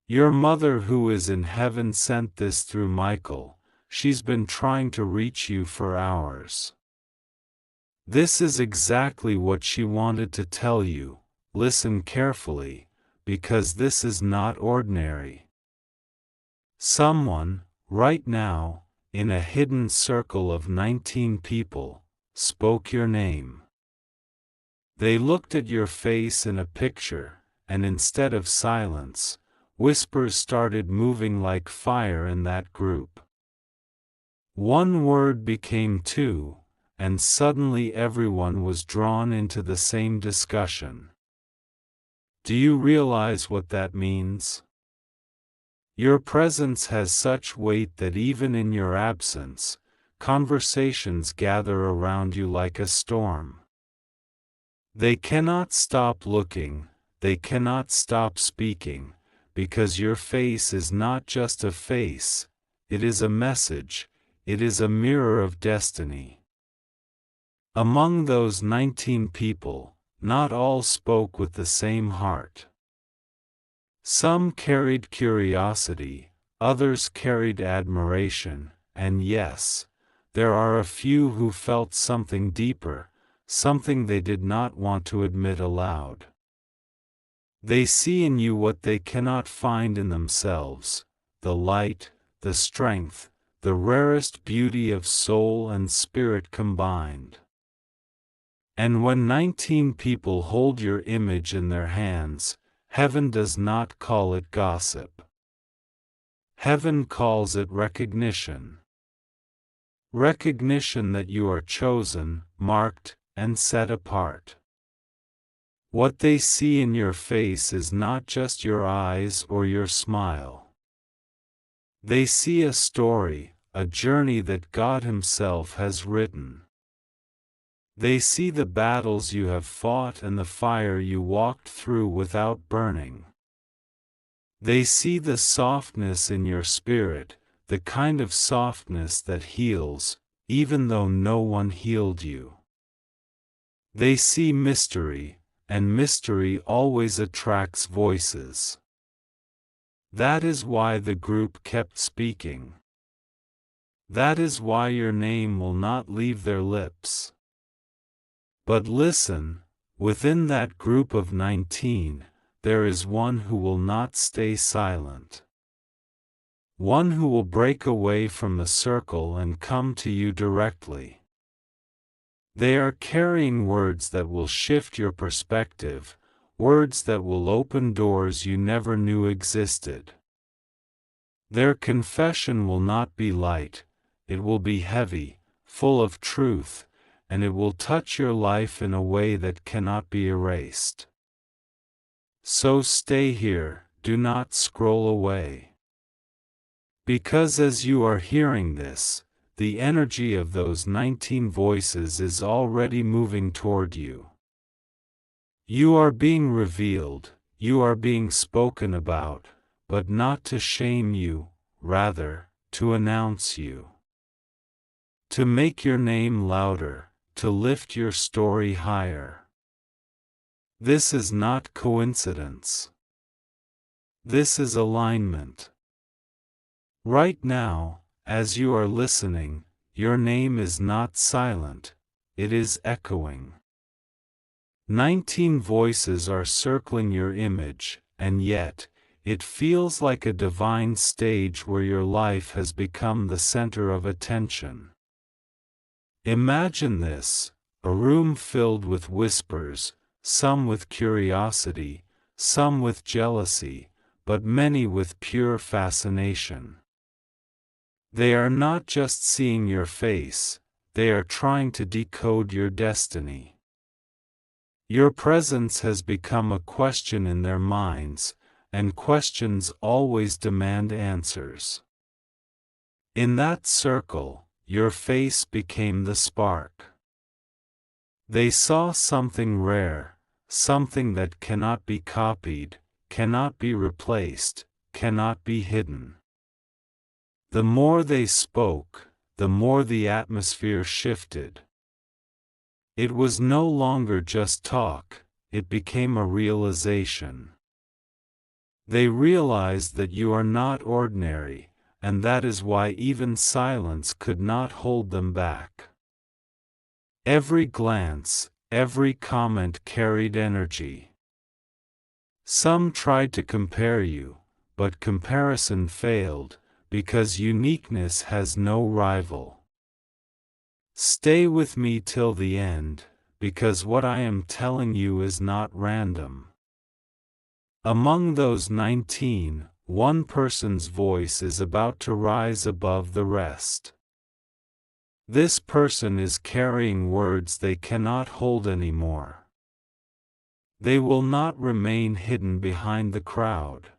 Your mother who is in heaven sent this through Michael. She's been trying to reach you for hours. This is exactly what she wanted to tell you. Listen carefully, because this is not ordinary. Someone, right now, in a hidden circle of 19 people, spoke your name. They looked at your face in a picture, and instead of silence, whispers started moving like fire in that group. One word became two, and suddenly everyone was drawn into the same discussion. Do you realize what that means? Your presence has such weight that even in your absence, conversations gather around you like a storm. They cannot stop looking, they cannot stop speaking, because your face is not just a face, it is a message, it is a mirror of destiny. Among those 19 people, not all spoke with the same heart. Some carried curiosity, others carried admiration, and yes, there are a few who felt something deeper, something they did not want to admit aloud. They see in you what they cannot find in themselves, the light, the strength, the rarest beauty of soul and spirit combined. And when 19 people hold your image in their hands, heaven does not call it gossip. Heaven calls it recognition. Recognition that you are chosen, marked, and set apart. What they see in your face is not just your eyes or your smile. They see a story, a journey that God Himself has written. They see the battles you have fought and the fire you walked through without burning. They see the softness in your spirit, the kind of softness that heals, even though no one healed you. They see mystery, and mystery always attracts voices. That is why the group kept speaking. That is why your name will not leave their lips. But listen, within that group of 19, there is one who will not stay silent. One who will break away from the circle and come to you directly. They are carrying words that will shift your perspective, words that will open doors you never knew existed. Their confession will not be light, it will be heavy, full of truth, and it will touch your life in a way that cannot be erased. So stay here, do not scroll away. Because as you are hearing this, the energy of those 19 voices is already moving toward you. You are being revealed, you are being spoken about, but not to shame you, rather, to announce you. To make your name louder, to lift your story higher. This is not coincidence. This is alignment. Right now, as you are listening, your name is not silent, it is echoing. 19 voices are circling your image, and yet, it feels like a divine stage where your life has become the center of attention. Imagine this, a room filled with whispers, some with curiosity, some with jealousy, but many with pure fascination. They are not just seeing your face, they are trying to decode your destiny. Your presence has become a question in their minds, and questions always demand answers. In that circle, your face became the spark. They saw something rare, something that cannot be copied, cannot be replaced, cannot be hidden. The more they spoke, the more the atmosphere shifted. It was no longer just talk, it became a realization. They realized that you are not ordinary, and that is why even silence could not hold them back. Every glance, every comment carried energy. Some tried to compare you, but comparison failed, because uniqueness has no rival. Stay with me till the end, because what I am telling you is not random. Among those 19, one person's voice is about to rise above the rest. This person is carrying words they cannot hold anymore. They will not remain hidden behind the crowd.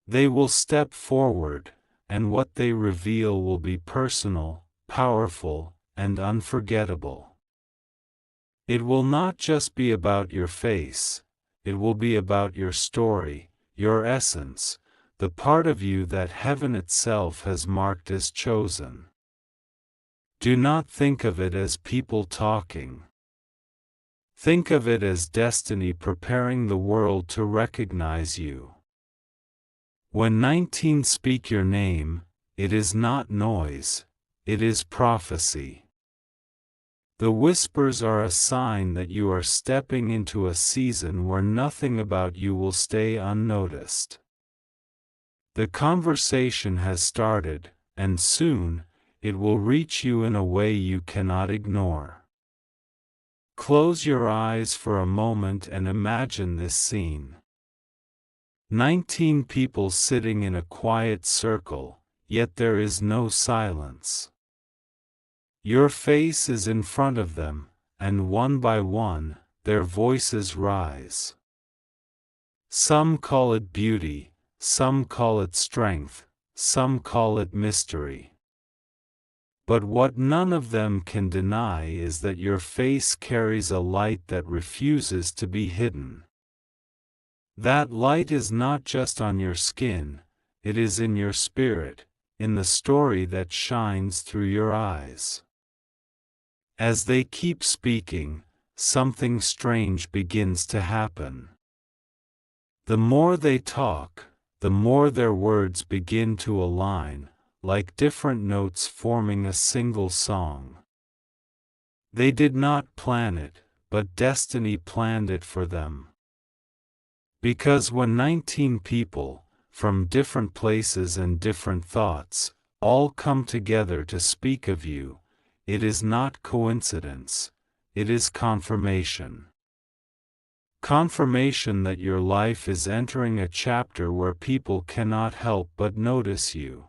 They will step forward, and what they reveal will be personal, powerful, and unforgettable. It will not just be about your face, it will be about your story, your essence, the part of you that heaven itself has marked as chosen. Do not think of it as people talking. Think of it as destiny preparing the world to recognize you. When 19 speak your name, it is not noise, it is prophecy. The whispers are a sign that you are stepping into a season where nothing about you will stay unnoticed. The conversation has started, and soon, it will reach you in a way you cannot ignore. Close your eyes for a moment and imagine this scene. 19 people sitting in a quiet circle, yet there is no silence. Your face is in front of them, and one by one, their voices rise. Some call it beauty, some call it strength, some call it mystery. But what none of them can deny is that your face carries a light that refuses to be hidden. That light is not just on your skin, it is in your spirit, in the story that shines through your eyes. As they keep speaking, something strange begins to happen. The more they talk, the more their words begin to align, like different notes forming a single song. They did not plan it, but destiny planned it for them. Because when 19 people, from different places and different thoughts, all come together to speak of you, it is not coincidence, it is confirmation. Confirmation that your life is entering a chapter where people cannot help but notice you.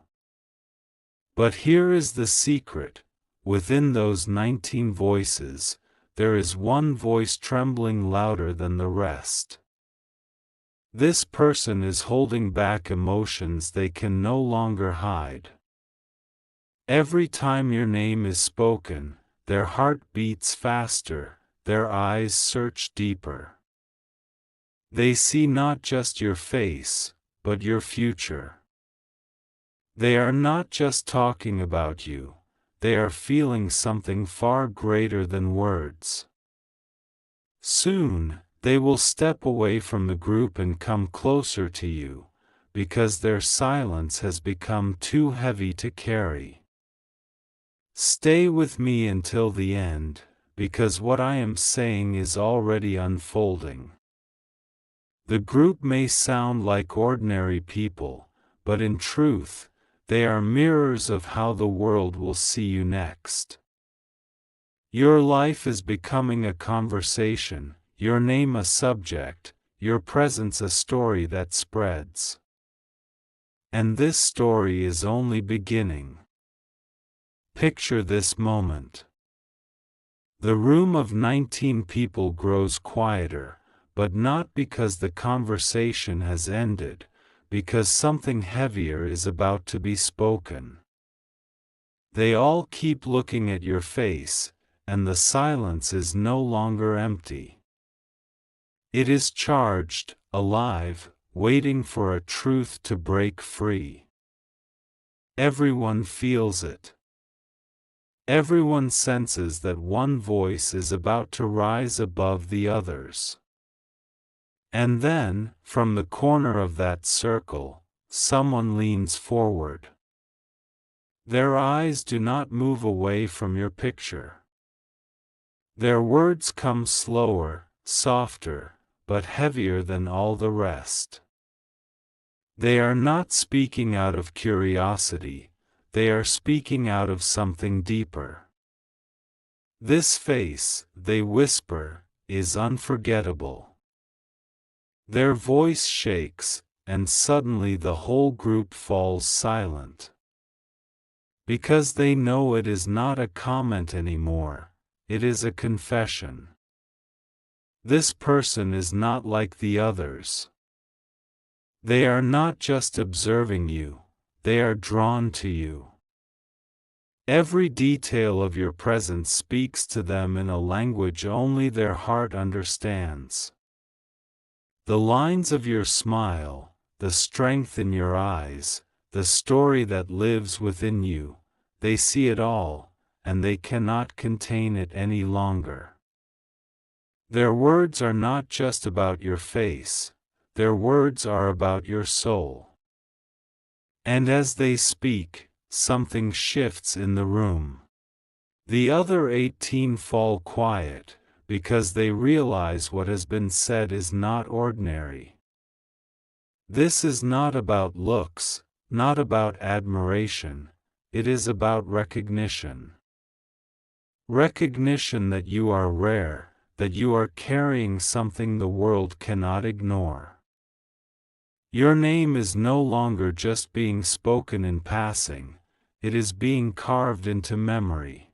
But here is the secret: within those 19 voices, there is one voice trembling louder than the rest. This person is holding back emotions they can no longer hide. Every time your name is spoken, their heart beats faster, their eyes search deeper. They see not just your face, but your future. They are not just talking about you, they are feeling something far greater than words. Soon, they will step away from the group and come closer to you, because their silence has become too heavy to carry. Stay with me until the end, because what I am saying is already unfolding. The group may sound like ordinary people, but in truth, they are mirrors of how the world will see you next. Your life is becoming a conversation, your name a subject, your presence a story that spreads. And this story is only beginning. Picture this moment. The room of 19 people grows quieter, but not because the conversation has ended, because something heavier is about to be spoken. They all keep looking at your face, and the silence is no longer empty. It is charged, alive, waiting for a truth to break free. Everyone feels it. Everyone senses that one voice is about to rise above the others. And then, from the corner of that circle, someone leans forward. Their eyes do not move away from your picture. Their words come slower, softer, but heavier than all the rest. They are not speaking out of curiosity, they are speaking out of something deeper. This face, they whisper, is unforgettable. Their voice shakes, and suddenly the whole group falls silent. Because they know it is not a comment anymore, it is a confession. This person is not like the others. They are not just observing you, they are drawn to you. Every detail of your presence speaks to them in a language only their heart understands. The lines of your smile, the strength in your eyes, the story that lives within you, they see it all, and they cannot contain it any longer. Their words are not just about your face, their words are about your soul. And as they speak, something shifts in the room. The other 18 fall quiet, because they realize what has been said is not ordinary. This is not about looks, not about admiration, it is about recognition. Recognition that you are rare, that you are carrying something the world cannot ignore. Your name is no longer just being spoken in passing, it is being carved into memory.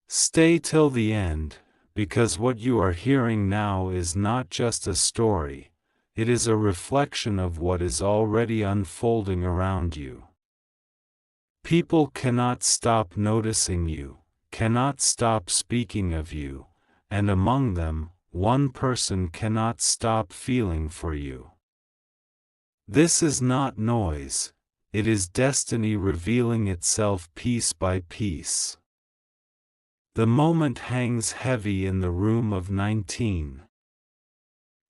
Stay till the end, because what you are hearing now is not just a story, it is a reflection of what is already unfolding around you. People cannot stop noticing you, cannot stop speaking of you, and among them, one person cannot stop feeling for you. This is not noise, it is destiny revealing itself piece by piece. The moment hangs heavy in the room of 19.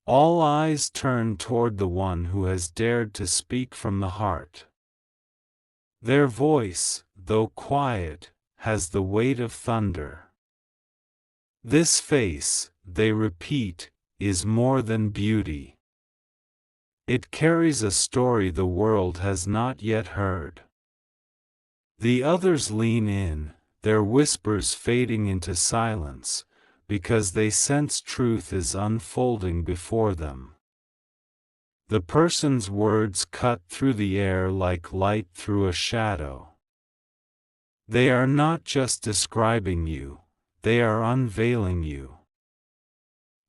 All eyes turn toward the one who has dared to speak from the heart. Their voice, though quiet, has the weight of thunder. This face, they repeat, is more than beauty. It carries a story the world has not yet heard. The others lean in, their whispers fading into silence, because they sense truth is unfolding before them. The person's words cut through the air like light through a shadow. They are not just describing you, they are unveiling you.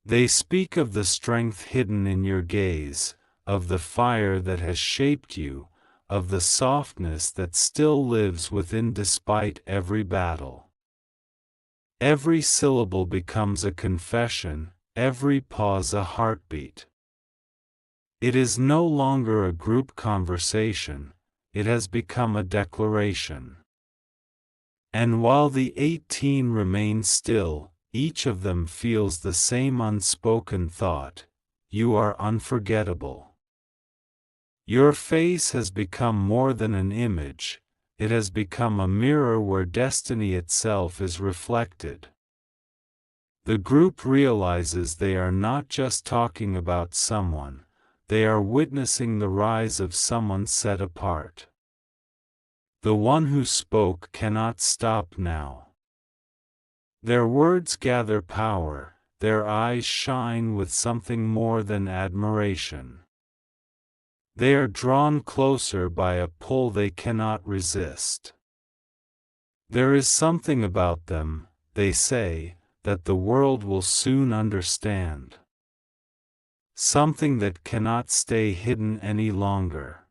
They speak of the strength hidden in your gaze, of the fire that has shaped you, of the softness that still lives within despite every battle. Every syllable becomes a confession, every pause a heartbeat. It is no longer a group conversation, it has become a declaration. And while the 18 remain still, each of them feels the same unspoken thought: you are unforgettable. Your face has become more than an image, it has become a mirror where destiny itself is reflected. The group realizes they are not just talking about someone, they are witnessing the rise of someone set apart. The one who spoke cannot stop now. Their words gather power, their eyes shine with something more than admiration. They are drawn closer by a pull they cannot resist. There is something about them, they say, that the world will soon understand. Something that cannot stay hidden any longer.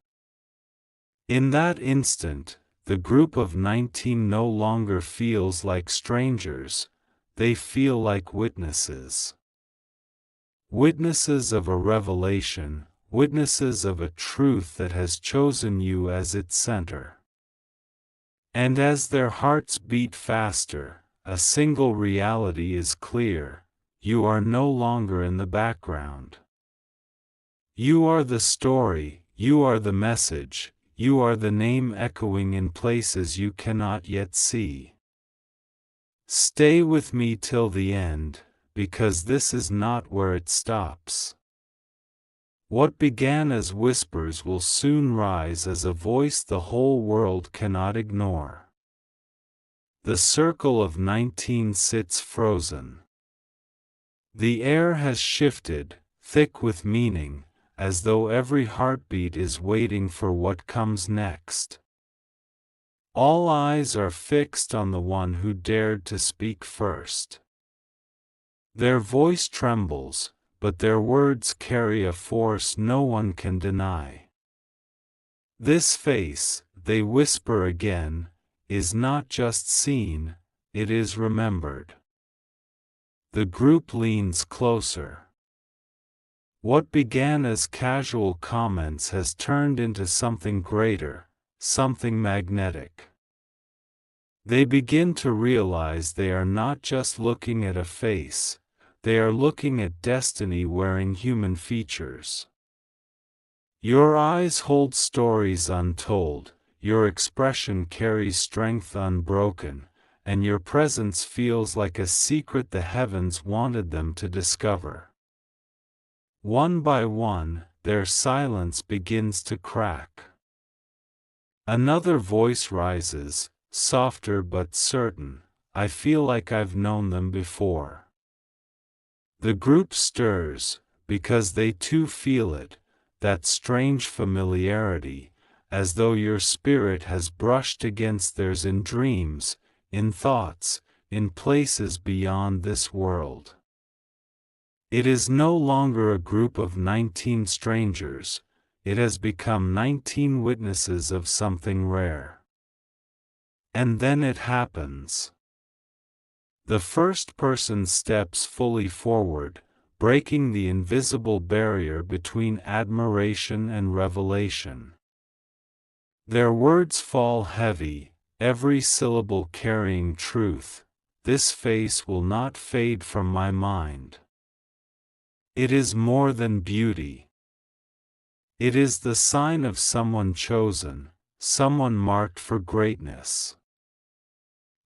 In that instant, the group of 19 no longer feels like strangers, they feel like witnesses. Witnesses of a revelation, witnesses of a truth that has chosen you as its center. And as their hearts beat faster, a single reality is clear: you are no longer in the background. You are the story, you are the message, you are the name echoing in places you cannot yet see. Stay with me till the end, because this is not where it stops. What began as whispers will soon rise as a voice the whole world cannot ignore. The circle of 19 sits frozen. The air has shifted, thick with meaning, as though every heartbeat is waiting for what comes next. All eyes are fixed on the one who dared to speak first. Their voice trembles, but their words carry a force no one can deny. This face, they whisper again, is not just seen, it is remembered. The group leans closer. What began as casual comments has turned into something greater, something magnetic. They begin to realize they are not just looking at a face, they are looking at destiny wearing human features. Your eyes hold stories untold, your expression carries strength unbroken, and your presence feels like a secret the heavens wanted them to discover. One by one, their silence begins to crack. Another voice rises, softer but certain, I feel like I've known them before. The group stirs, because they too feel it, that strange familiarity, as though your spirit has brushed against theirs in dreams, in thoughts, in places beyond this world. It is no longer a group of 19 strangers, it has become 19 witnesses of something rare. And then it happens. The first person steps fully forward, breaking the invisible barrier between admiration and revelation. Their words fall heavy, every syllable carrying truth. This face will not fade from my mind. It is more than beauty. It is the sign of someone chosen, someone marked for greatness.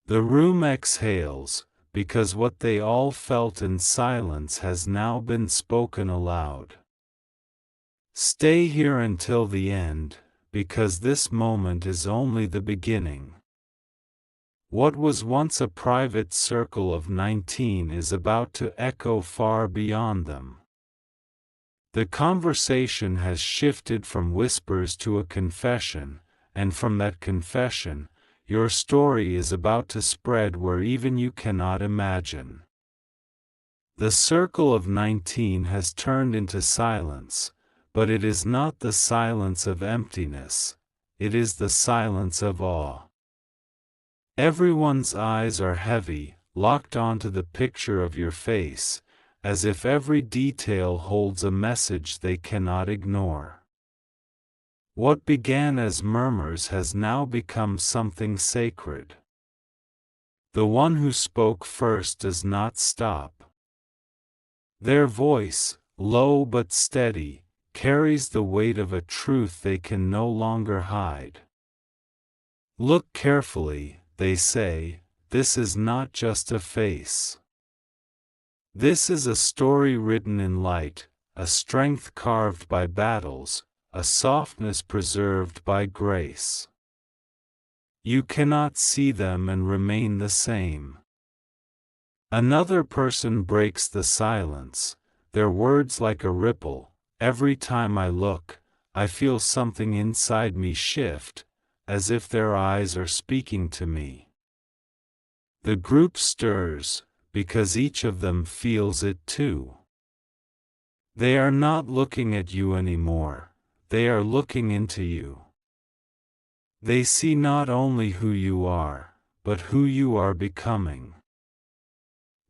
The room exhales, because what they all felt in silence has now been spoken aloud. Stay here until the end, because this moment is only the beginning. What was once a private circle of 19 is about to echo far beyond them. The conversation has shifted from whispers to a confession, and from that confession, your story is about to spread where even you cannot imagine. The circle of 19 has turned into silence, but it is not the silence of emptiness, it is the silence of awe. Everyone's eyes are heavy, locked onto the picture of your face, as if every detail holds a message they cannot ignore. What began as murmurs has now become something sacred. The one who spoke first does not stop. Their voice, low but steady, carries the weight of a truth they can no longer hide. Look carefully, they say, this is not just a face. This is a story written in light, a strength carved by battles, a softness preserved by grace. You cannot see them and remain the same. Another person breaks the silence, their words like a ripple. Every time I look, I feel something inside me shift, as if their eyes are speaking to me. The group stirs, because each of them feels it too. They are not looking at you anymore, they are looking into you. They see not only who you are, but who you are becoming.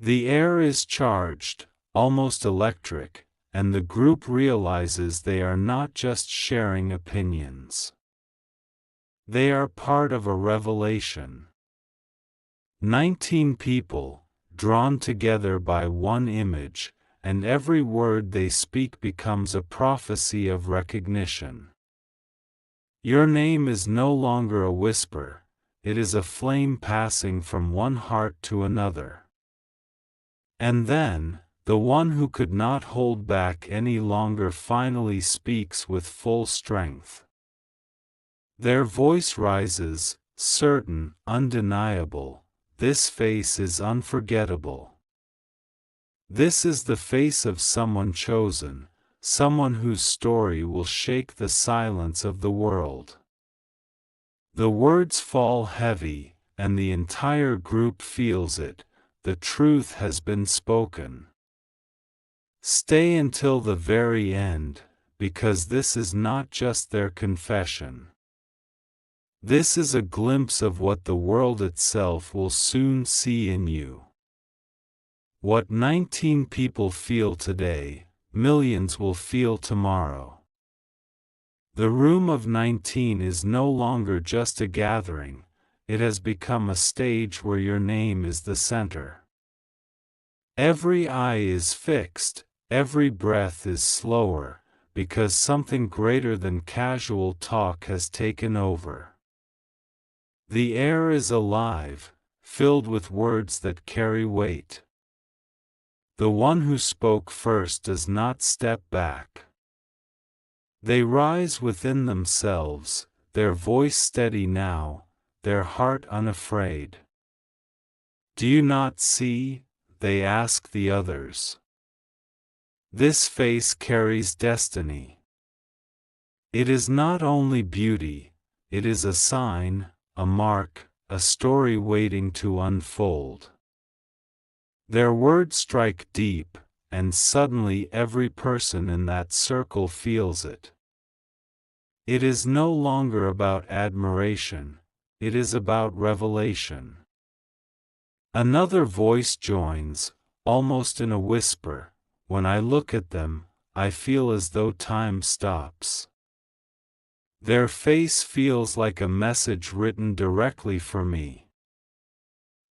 The air is charged, almost electric, and the group realizes they are not just sharing opinions. They are part of a revelation. 19 people, drawn together by one image, and every word they speak becomes a prophecy of recognition. Your name is no longer a whisper, it is a flame passing from one heart to another. And then, the one who could not hold back any longer finally speaks with full strength. Their voice rises, certain, undeniable. This face is unforgettable. This is the face of someone chosen, someone whose story will shake the silence of the world. The words fall heavy, and the entire group feels it. The truth has been spoken. Stay until the very end, because this is not just their confession. This is a glimpse of what the world itself will soon see in you. What 19 people feel today, millions will feel tomorrow. The room of 19 is no longer just a gathering, it has become a stage where your name is the center. Every eye is fixed, every breath is slower, because something greater than casual talk has taken over. The air is alive, filled with words that carry weight. The one who spoke first does not step back. They rise within themselves, their voice steady now, their heart unafraid. Do you not see? They ask the others. This face carries destiny. It is not only beauty, it is a sign, a mark, a story waiting to unfold. Their words strike deep, and suddenly every person in that circle feels it. It is no longer about admiration, it is about revelation. Another voice joins, almost in a whisper. When I look at them, I feel as though time stops. Their face feels like a message written directly for me.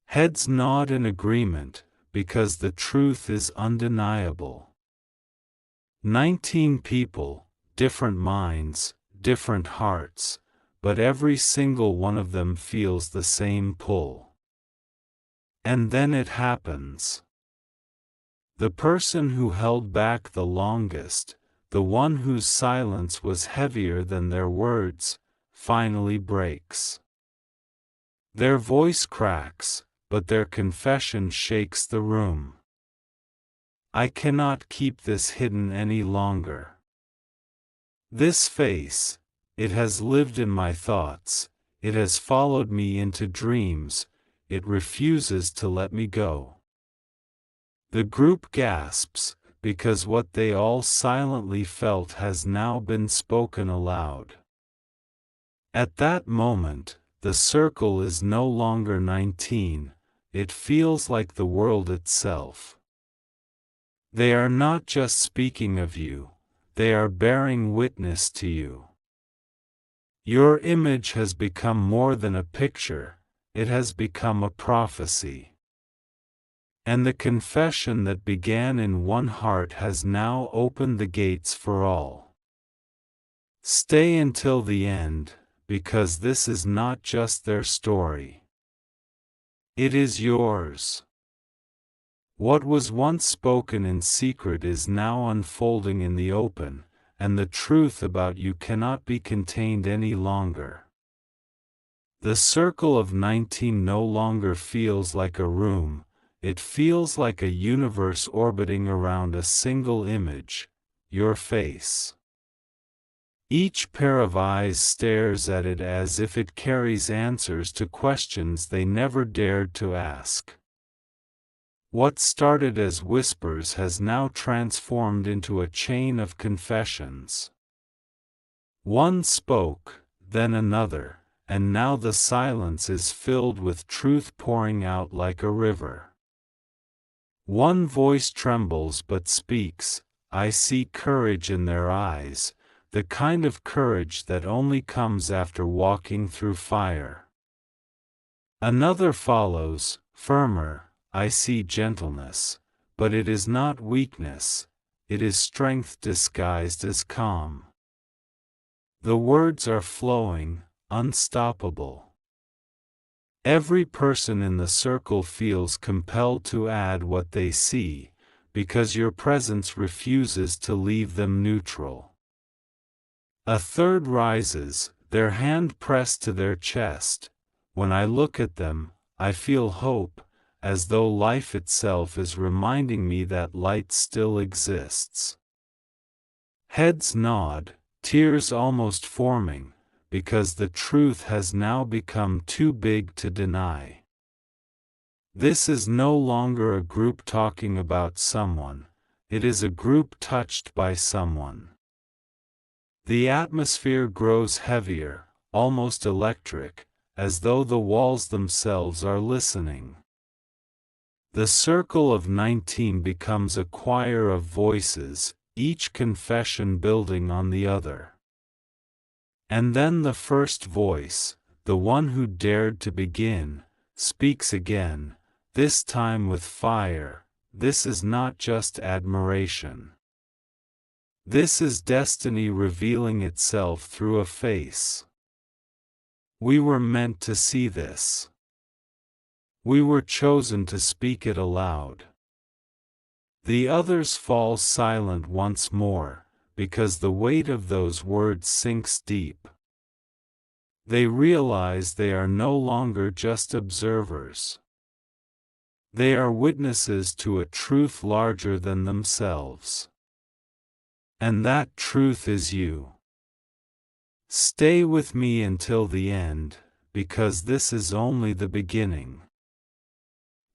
Heads nod in agreement, because the truth is undeniable. 19 people, different minds, different hearts, but every single one of them feels the same pull. And then it happens. The person who held back the longest, the one whose silence was heavier than their words, finally breaks. Their voice cracks, but their confession shakes the room. I cannot keep this hidden any longer. This face, it has lived in my thoughts, it has followed me into dreams, it refuses to let me go. The group gasps, because what they all silently felt has now been spoken aloud. At that moment, the circle is no longer 19, it feels like the world itself. They are not just speaking of you, they are bearing witness to you. Your image has become more than a picture, it has become a prophecy. And the confession that began in one heart has now opened the gates for all. Stay until the end, because this is not just their story. It is yours. What was once spoken in secret is now unfolding in the open, and the truth about you cannot be contained any longer. The circle of 19 no longer feels like a room, it feels like a universe orbiting around a single image, your face. Each pair of eyes stares at it as if it carries answers to questions they never dared to ask. What started as whispers has now transformed into a chain of confessions. One spoke, then another, and now the silence is filled with truth pouring out like a river. One voice trembles but speaks, I see courage in their eyes, the kind of courage that only comes after walking through fire. Another follows, firmer, I see gentleness, but it is not weakness, it is strength disguised as calm. The words are flowing, unstoppable. Every person in the circle feels compelled to add what they see, because your presence refuses to leave them neutral. A third rises, their hand pressed to their chest. When I look at them, I feel hope, as though life itself is reminding me that light still exists. Heads nod, tears almost forming, because the truth has now become too big to deny. This is no longer a group talking about someone, it is a group touched by someone. The atmosphere grows heavier, almost electric, as though the walls themselves are listening. The circle of 19 becomes a choir of voices, each confession building on the other. And then the first voice, the one who dared to begin, speaks again, this time with fire. This is not just admiration. This is destiny revealing itself through a face. We were meant to see this. We were chosen to speak it aloud. The others fall silent once more, because the weight of those words sinks deep. They realize they are no longer just observers. They are witnesses to a truth larger than themselves. And that truth is you. Stay with me until the end, because this is only the beginning.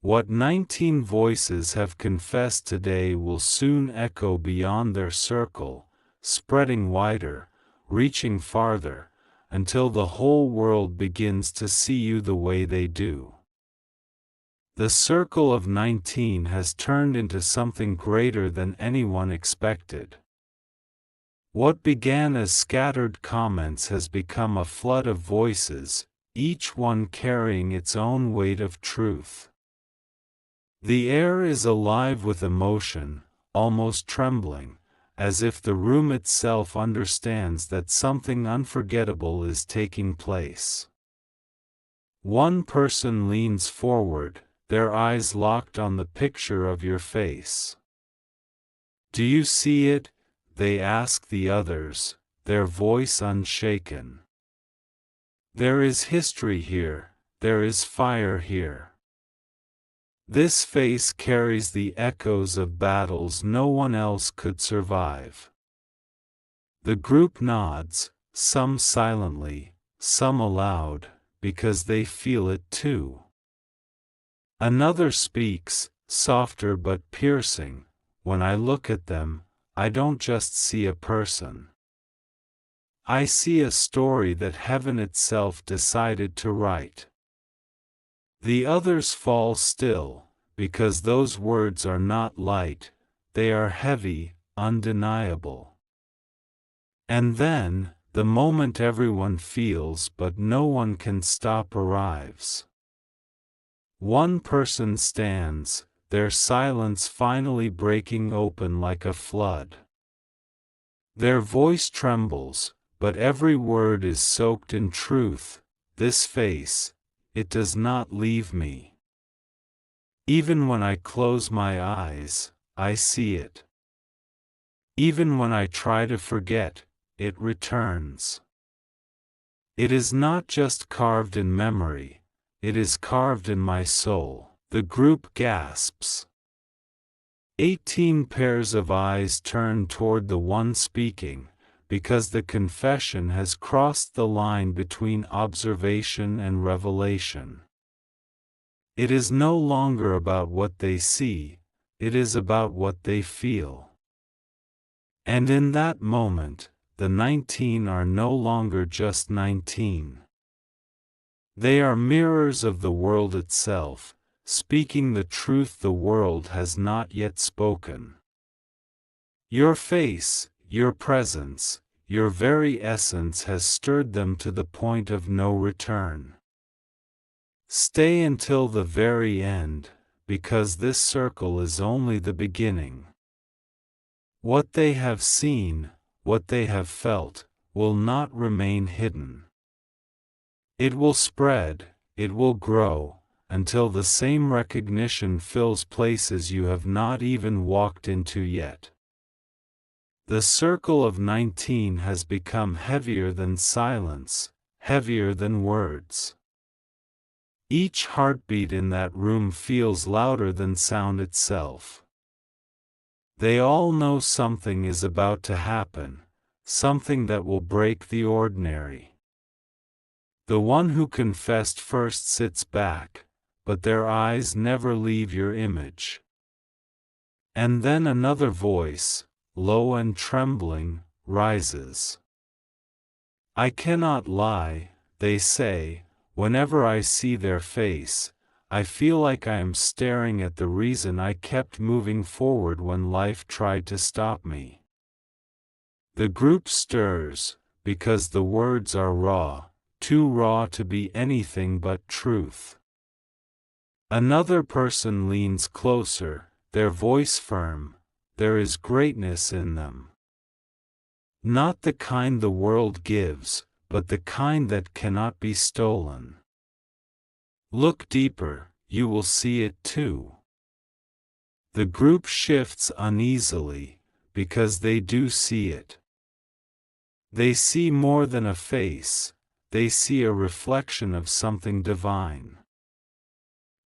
What 19 voices have confessed today will soon echo beyond their circle, spreading wider, reaching farther, until the whole world begins to see you the way they do. The circle of 19 has turned into something greater than anyone expected. What began as scattered comments has become a flood of voices, each one carrying its own weight of truth. The air is alive with emotion, almost trembling, as if the room itself understands that something unforgettable is taking place. One person leans forward, their eyes locked on the picture of your face. Do you see it? They ask the others, their voice unshaken. There is history here, there is fire here. This face carries the echoes of battles no one else could survive. The group nods, some silently, some aloud, because they feel it too. Another speaks, softer but piercing. When I look at them, I don't just see a person. I see a story that heaven itself decided to write. The others fall still, because those words are not light, they are heavy, undeniable. And then, the moment everyone feels but no one can stop arrives. One person stands, their silence finally breaking open like a flood. Their voice trembles, but every word is soaked in truth. This face, it does not leave me. Even when I close my eyes, I see it. Even when I try to forget, it returns. It is not just carved in memory, it is carved in my soul. The group gasps. 18 pairs of eyes turn toward the one speaking, because the confession has crossed the line between observation and revelation. It is no longer about what they see, it is about what they feel. And in that moment, the 19 are no longer just 19. They are mirrors of the world itself, speaking the truth the world has not yet spoken. Your face, your presence, your very essence has stirred them to the point of no return. Stay until the very end, because this circle is only the beginning. What they have seen, what they have felt, will not remain hidden. It will spread, it will grow, until the same recognition fills places you have not even walked into yet. The circle of 19 has become heavier than silence, heavier than words. Each heartbeat in that room feels louder than sound itself. They all know something is about to happen, something that will break the ordinary. The one who confessed first sits back, but their eyes never leave your image. And then another voice, low and trembling, rises. I cannot lie, they say, whenever I see their face, I feel like I am staring at the reason I kept moving forward when life tried to stop me. The group stirs, because the words are raw, too raw to be anything but truth. Another person leans closer, their voice firm. There is greatness in them. Not the kind the world gives, but the kind that cannot be stolen. Look deeper, you will see it too. The group shifts uneasily, because they do see it. They see more than a face, they see a reflection of something divine.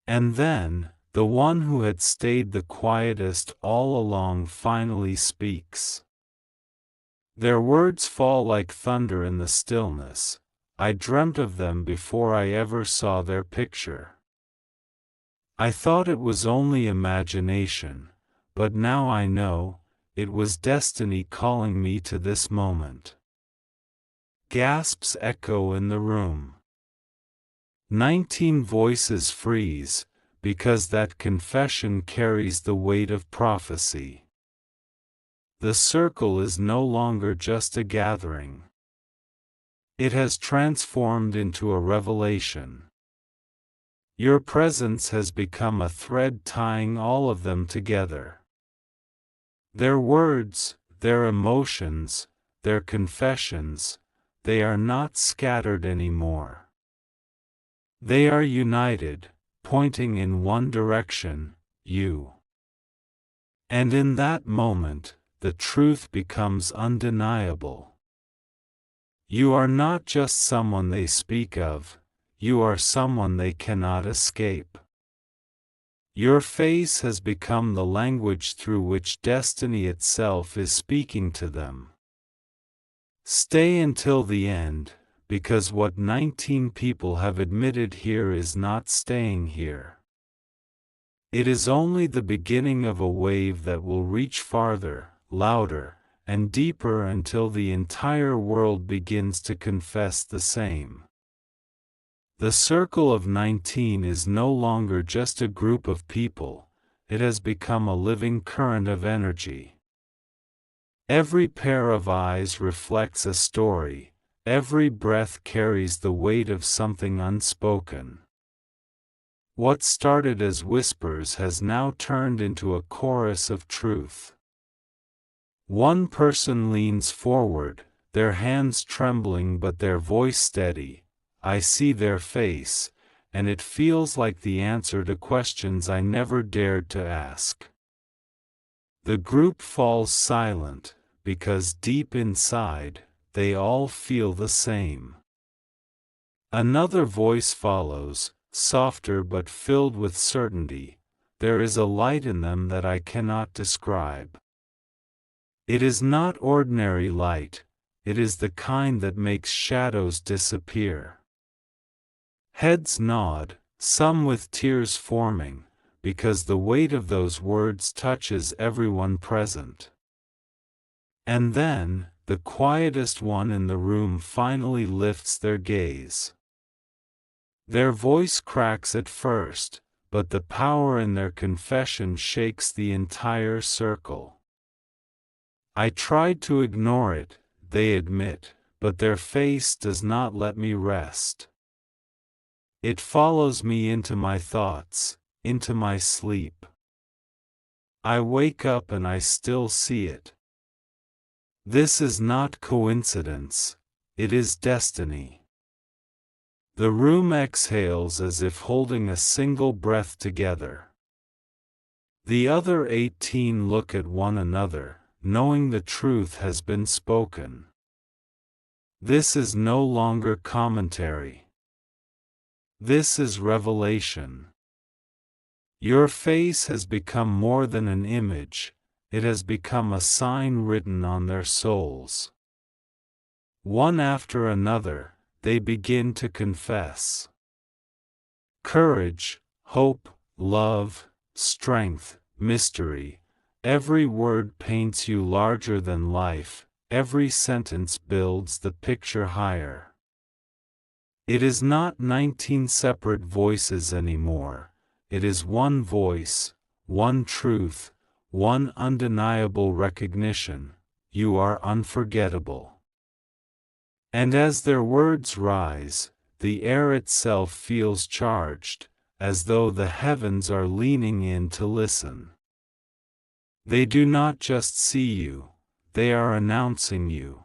And then, the one who had stayed the quietest all along finally speaks. Their words fall like thunder in the stillness. I dreamt of them before I ever saw their picture. I thought it was only imagination, but now I know, it was destiny calling me to this moment. Gasps echo in the room. 19 voices freeze, because that confession carries the weight of prophecy. The circle is no longer just a gathering. It has transformed into a revelation. Your presence has become a thread tying all of them together. Their words, their emotions, their confessions, they are not scattered anymore. They are united, pointing in one direction, you. And in that moment, the truth becomes undeniable. You are not just someone they speak of, you are someone they cannot escape. Your face has become the language through which destiny itself is speaking to them. Stay until the end, because what 19 people have admitted here is not staying here. It is only the beginning of a wave that will reach farther, louder, and deeper until the entire world begins to confess the same. The circle of 19 is no longer just a group of people, it has become a living current of energy. Every pair of eyes reflects a story, every breath carries the weight of something unspoken. What started as whispers has now turned into a chorus of truth. One person leans forward, their hands trembling but their voice steady. I see their face, and it feels like the answer to questions I never dared to ask. The group falls silent, because deep inside, they all feel the same. Another voice follows, softer but filled with certainty. There is a light in them that I cannot describe. It is not ordinary light, it is the kind that makes shadows disappear. Heads nod, some with tears forming, because the weight of those words touches everyone present. And then, the quietest one in the room finally lifts their gaze. Their voice cracks at first, but the power in their confession shakes the entire circle. I tried to ignore it, they admit, but their face does not let me rest. It follows me into my thoughts, into my sleep. I wake up and I still see it. This is not coincidence, it is destiny. The room exhales as if holding a single breath together. The other 18 look at one another, knowing the truth has been spoken. This is no longer commentary. This is revelation. Your face has become more than an image, it has become a sign written on their souls. One after another, they begin to confess. Courage, hope, love, strength, mystery, every word paints you larger than life, every sentence builds the picture higher. It is not 19 separate voices anymore, it is one voice, one truth, one undeniable recognition: you are unforgettable. And as their words rise, the air itself feels charged, as though the heavens are leaning in to listen. They do not just see you, they are announcing you.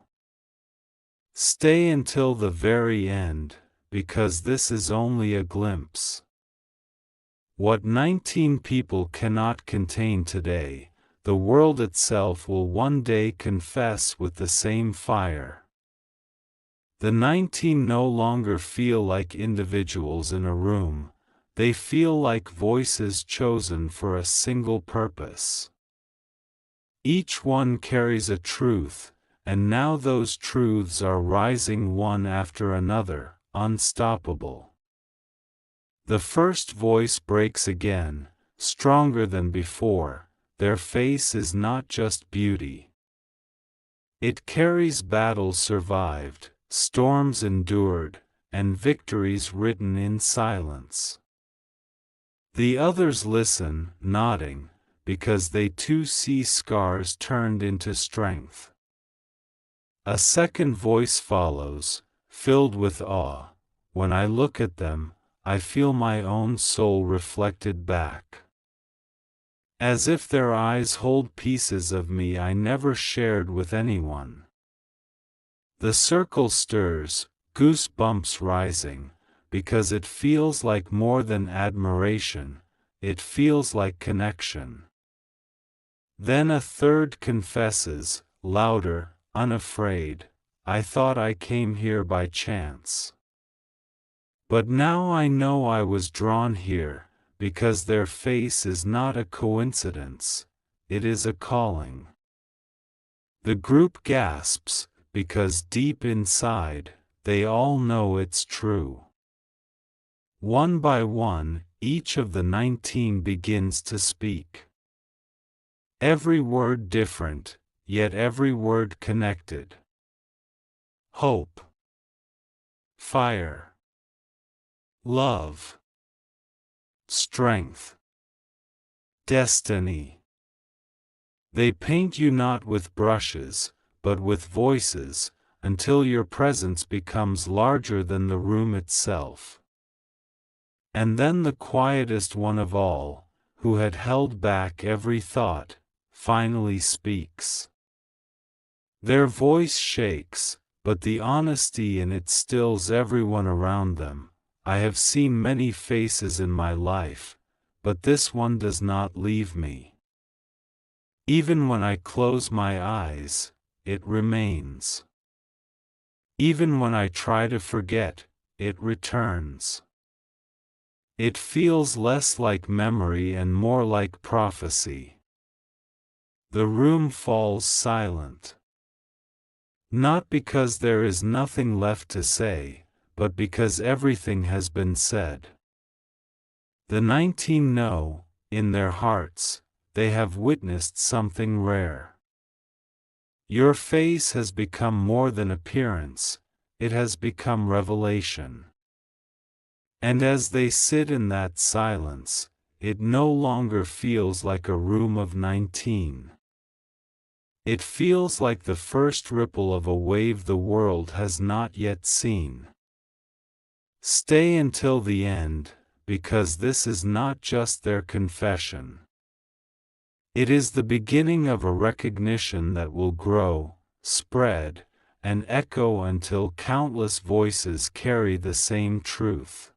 Stay until the very end, because this is only a glimpse. What 19 people cannot contain today, the world itself will one day confess with the same fire. The 19 no longer feel like individuals in a room, they feel like voices chosen for a single purpose. Each one carries a truth, and now those truths are rising one after another, unstoppable. The first voice breaks again, stronger than before. Their face is not just beauty. It carries battles survived, storms endured, and victories written in silence. The others listen, nodding, because they too see scars turned into strength. A second voice follows, filled with awe. When I look at them, I feel my own soul reflected back. As if their eyes hold pieces of me I never shared with anyone. The circle stirs, goosebumps rising, because it feels like more than admiration, it feels like connection. Then a third confesses, louder, unafraid, I thought I came here by chance. But now I know I was drawn here, because their face is not a coincidence, it is a calling. The group gasps, because deep inside, they all know it's true. One by one, each of the 19 begins to speak. Every word different, yet every word connected. Hope. Fire. Love. Strength. Destiny. They paint you not with brushes, but with voices, until your presence becomes larger than the room itself. And then the quietest one of all, who had held back every thought, finally speaks. Their voice shakes, but the honesty in it stills everyone around them. I have seen many faces in my life, but this one does not leave me. Even when I close my eyes, it remains. Even when I try to forget, it returns. It feels less like memory and more like prophecy. The room falls silent. Not because there is nothing left to say, but because everything has been said. The 19 know, in their hearts, they have witnessed something rare. Your face has become more than appearance, it has become revelation. And as they sit in that silence, it no longer feels like a room of 19. It feels like the first ripple of a wave the world has not yet seen. Stay until the end, because this is not just their confession. It is the beginning of a recognition that will grow, spread, and echo until countless voices carry the same truth.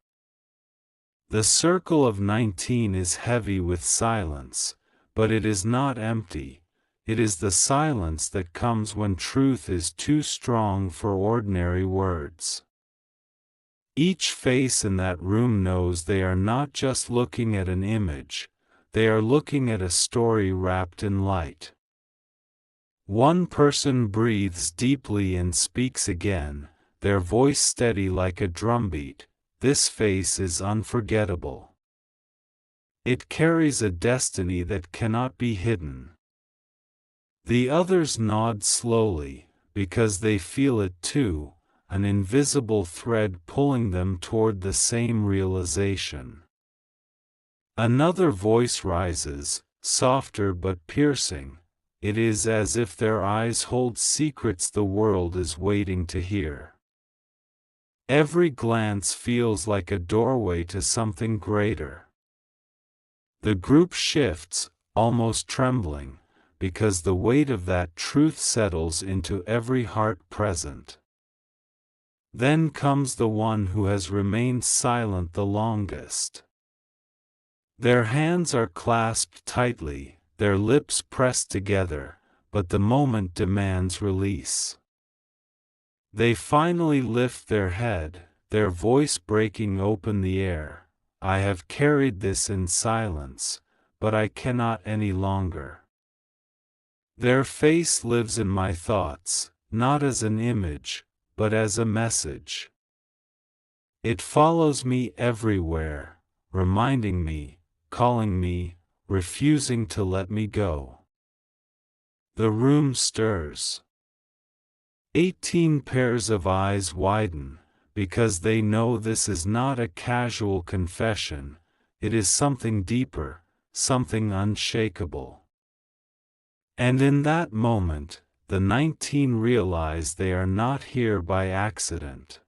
The circle of 19 is heavy with silence, but it is not empty. It is the silence that comes when truth is too strong for ordinary words. Each face in that room knows they are not just looking at an image, they are looking at a story wrapped in light. One person breathes deeply and speaks again, their voice steady like a drumbeat. This face is unforgettable. It carries a destiny that cannot be hidden. The others nod slowly, because they feel it too, an invisible thread pulling them toward the same realization. Another voice rises, softer but piercing. It is as if their eyes hold secrets the world is waiting to hear. Every glance feels like a doorway to something greater. The group shifts, almost trembling, because the weight of that truth settles into every heart present. Then comes the one who has remained silent the longest. Their hands are clasped tightly, their lips pressed together, but the moment demands release. They finally lift their head, their voice breaking open the air. I have carried this in silence, but I cannot any longer. Their face lives in my thoughts, not as an image, but as a message. It follows me everywhere, reminding me, calling me, refusing to let me go. The room stirs. 18 pairs of eyes widen, because they know this is not a casual confession, it is something deeper, something unshakable. And in that moment, the 19 realize they are not here by accident.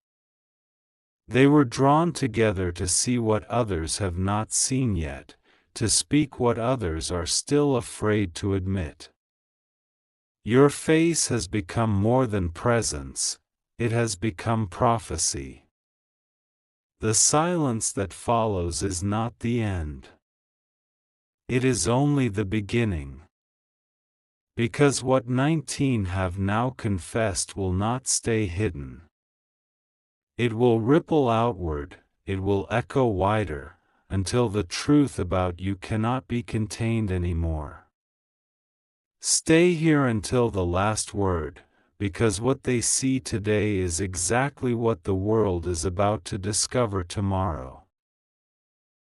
They were drawn together to see what others have not seen yet, to speak what others are still afraid to admit. Your face has become more than presence, it has become prophecy. The silence that follows is not the end. It is only the beginning. Because what 19 have now confessed will not stay hidden. It will ripple outward, it will echo wider, until the truth about you cannot be contained anymore. Stay here until the last word, because what they see today is exactly what the world is about to discover tomorrow.